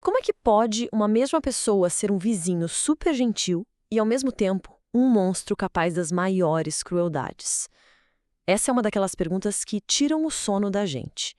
Como é que pode uma mesma pessoa ser um vizinho super gentil e, ao mesmo tempo, um monstro capaz das maiores crueldades? Essa é uma daquelas perguntas que tiram o sono da gente.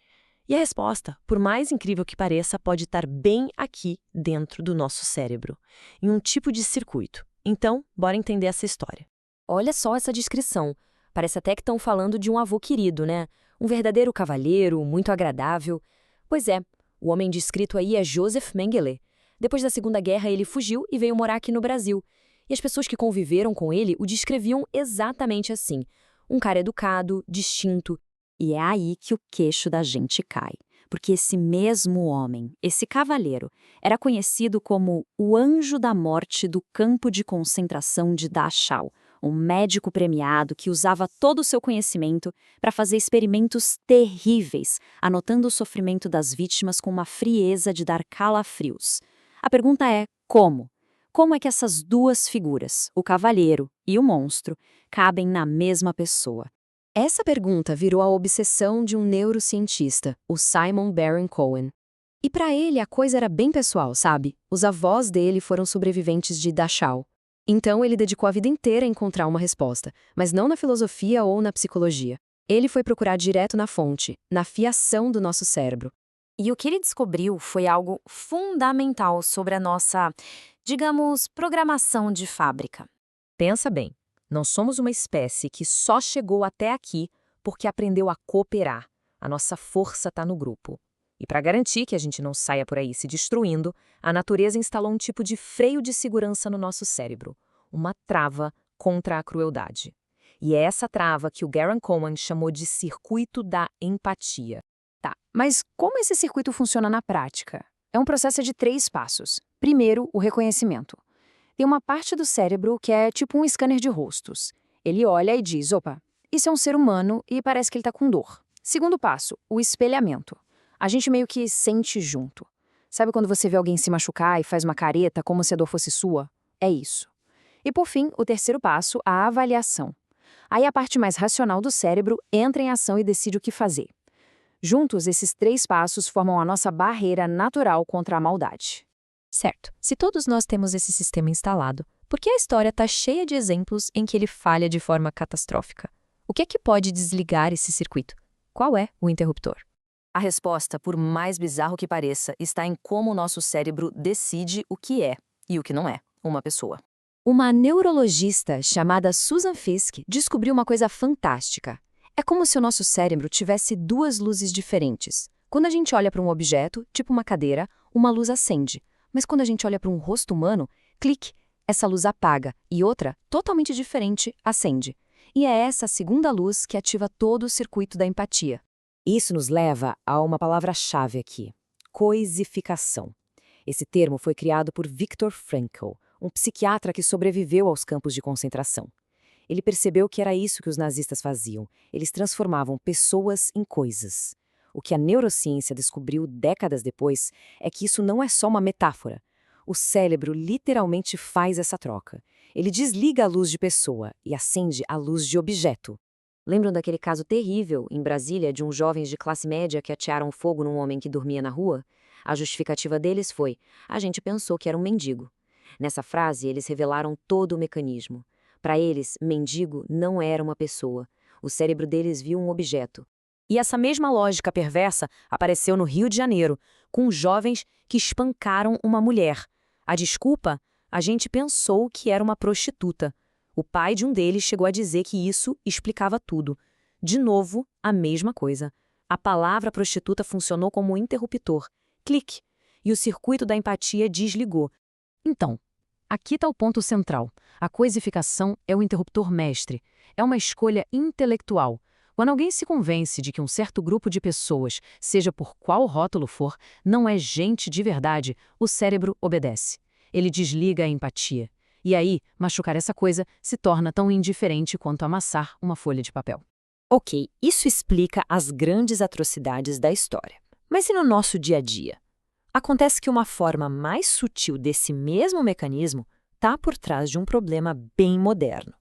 E a resposta, por mais incrível que pareça, pode estar bem aqui dentro do nosso cérebro, em um tipo de circuito. Então, bora entender essa história. Olha só essa descrição. Parece até que estão falando de um avô querido, né? Um verdadeiro cavalheiro, muito agradável. Pois é, o homem descrito aí é Joseph Mengele. Depois da Segunda Guerra, ele fugiu e veio morar aqui no Brasil. E as pessoas que conviveram com ele o descreviam exatamente assim. Um cara educado, distinto. E é aí que o queixo da gente cai. Porque esse mesmo homem, esse cavalheiro, era conhecido como o anjo da morte do campo de concentração de Dachau, um médico premiado que usava todo o seu conhecimento para fazer experimentos terríveis, anotando o sofrimento das vítimas com uma frieza de dar calafrios. A pergunta é como? Como é que essas duas figuras, o cavalheiro e o monstro, cabem na mesma pessoa? Essa pergunta virou a obsessão de um neurocientista, o Simon Baron-Cohen. E para ele a coisa era bem pessoal, sabe? Os avós dele foram sobreviventes de Dachau. Então ele dedicou a vida inteira a encontrar uma resposta, mas não na filosofia ou na psicologia. Ele foi procurar direto na fonte, na fiação do nosso cérebro. E o que ele descobriu foi algo fundamental sobre a nossa, digamos, programação de fábrica. Pensa bem, não somos uma espécie que só chegou até aqui porque aprendeu a cooperar. A nossa força está no grupo. E para garantir que a gente não saia por aí se destruindo, a natureza instalou um tipo de freio de segurança no nosso cérebro, uma trava contra a crueldade. E é essa trava que o Garen Cohen chamou de circuito da empatia. Tá, mas como esse circuito funciona na prática? É um processo de 3 passos. Primeiro, o reconhecimento. Tem uma parte do cérebro que é tipo um scanner de rostos. Ele olha e diz, opa, isso é um ser humano e parece que ele está com dor. Segundo passo, o espelhamento. A gente meio que sente junto. Sabe quando você vê alguém se machucar e faz uma careta como se a dor fosse sua? É isso. E por fim, o terceiro passo, a avaliação. Aí a parte mais racional do cérebro entra em ação e decide o que fazer. Juntos, esses 3 passos formam a nossa barreira natural contra a maldade. Certo, se todos nós temos esse sistema instalado, por que a história está cheia de exemplos em que ele falha de forma catastrófica? O que é que pode desligar esse circuito? Qual é o interruptor? A resposta, por mais bizarro que pareça, está em como o nosso cérebro decide o que é e o que não é uma pessoa. Uma neurologista chamada Susan Fiske descobriu uma coisa fantástica. É como se o nosso cérebro tivesse 2 luzes diferentes. Quando a gente olha para um objeto, tipo uma cadeira, uma luz acende. Mas quando a gente olha para um rosto humano, clique, essa luz apaga e outra, totalmente diferente, acende. E é essa segunda luz que ativa todo o circuito da empatia. Isso nos leva a uma palavra-chave aqui: coisificação. Esse termo foi criado por Viktor Frankl, um psiquiatra que sobreviveu aos campos de concentração. Ele percebeu que era isso que os nazistas faziam. Eles transformavam pessoas em coisas. O que a neurociência descobriu décadas depois é que isso não é só uma metáfora. O cérebro literalmente faz essa troca. Ele desliga a luz de pessoa e acende a luz de objeto. Lembram daquele caso terrível, em Brasília, de uns jovens de classe média que atearam fogo num homem que dormia na rua? A justificativa deles foi: a gente pensou que era um mendigo. Nessa frase, eles revelaram todo o mecanismo. Para eles, mendigo não era uma pessoa. O cérebro deles viu um objeto. E essa mesma lógica perversa apareceu no Rio de Janeiro, com jovens que espancaram uma mulher. A desculpa? A gente pensou que era uma prostituta. O pai de um deles chegou a dizer que isso explicava tudo. De novo, a mesma coisa. A palavra prostituta funcionou como um interruptor. Clique! E o circuito da empatia desligou. Então, aqui está o ponto central. A coisificação é o interruptor mestre. É uma escolha intelectual. Quando alguém se convence de que um certo grupo de pessoas, seja por qual rótulo for, não é gente de verdade, o cérebro obedece. Ele desliga a empatia. E aí, machucar essa coisa se torna tão indiferente quanto amassar uma folha de papel. Ok, isso explica as grandes atrocidades da história. Mas e no nosso dia a dia? Acontece que uma forma mais sutil desse mesmo mecanismo está por trás de um problema bem moderno.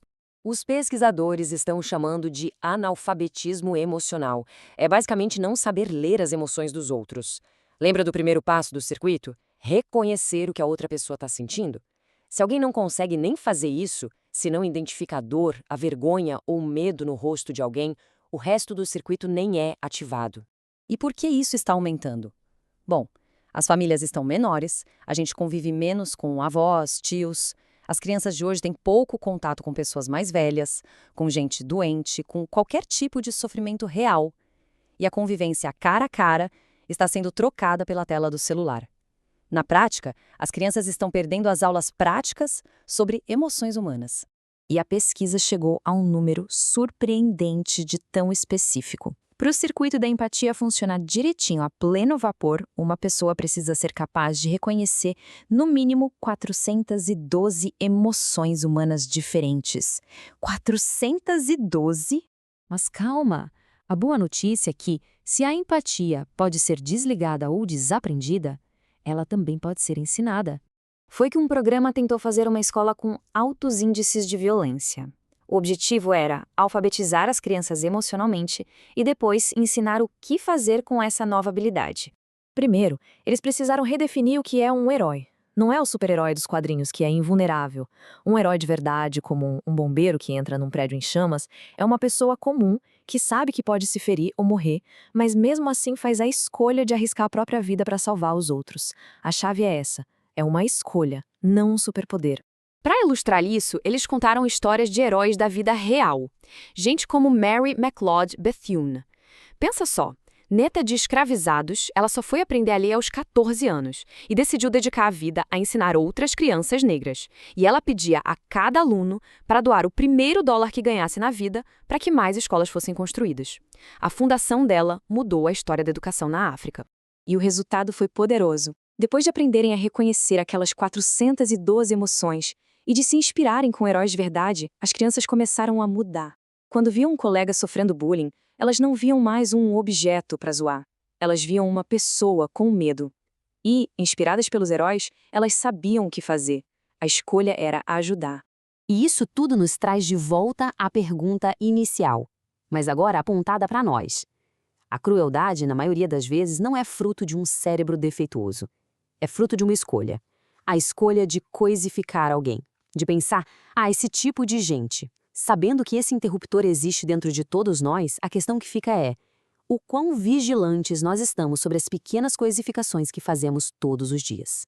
Os pesquisadores estão chamando de analfabetismo emocional. É basicamente não saber ler as emoções dos outros. Lembra do primeiro passo do circuito? reconhecer o que a outra pessoa está sentindo. Se alguém não consegue nem fazer isso, se não identifica a dor, a vergonha ou o medo no rosto de alguém, o resto do circuito nem é ativado. E por que isso está aumentando? Bom, as famílias estão menores, a gente convive menos com avós, tios. As crianças de hoje têm pouco contato com pessoas mais velhas, com gente doente, com qualquer tipo de sofrimento real. E a convivência cara a cara está sendo trocada pela tela do celular. Na prática, as crianças estão perdendo as aulas práticas sobre emoções humanas. E a pesquisa chegou a um número surpreendente de tão específico. Para o circuito da empatia funcionar direitinho a pleno vapor, uma pessoa precisa ser capaz de reconhecer, no mínimo, 412 emoções humanas diferentes. 412? Mas calma! A boa notícia é que, se a empatia pode ser desligada ou desaprendida, ela também pode ser ensinada. Foi que um programa tentou fazer uma escola com altos índices de violência. O objetivo era alfabetizar as crianças emocionalmente e depois ensinar o que fazer com essa nova habilidade. Primeiro, eles precisaram redefinir o que é um herói. Não é o super-herói dos quadrinhos que é invulnerável. Um herói de verdade, como um bombeiro que entra num prédio em chamas, é uma pessoa comum que sabe que pode se ferir ou morrer, mas mesmo assim faz a escolha de arriscar a própria vida para salvar os outros. A chave é essa. É uma escolha, não um superpoder. Para ilustrar isso, eles contaram histórias de heróis da vida real. Gente como Mary McLeod Bethune. Pensa só, neta de escravizados, ela só foi aprender a ler aos 14 anos e decidiu dedicar a vida a ensinar outras crianças negras. E ela pedia a cada aluno para doar o primeiro dólar que ganhasse na vida para que mais escolas fossem construídas. A fundação dela mudou a história da educação na África. E o resultado foi poderoso. Depois de aprenderem a reconhecer aquelas 412 emoções e de se inspirarem com heróis de verdade, as crianças começaram a mudar. Quando viam um colega sofrendo bullying, elas não viam mais um objeto para zoar. Elas viam uma pessoa com medo. E, inspiradas pelos heróis, elas sabiam o que fazer. A escolha era ajudar. E isso tudo nos traz de volta à pergunta inicial, mas agora apontada para nós. A crueldade, na maioria das vezes, não é fruto de um cérebro defeituoso. É fruto de uma escolha. A escolha de coisificar alguém. De pensar, esse tipo de gente. Sabendo que esse interruptor existe dentro de todos nós, a questão que fica é: o quão vigilantes nós estamos sobre as pequenas coisificações que fazemos todos os dias?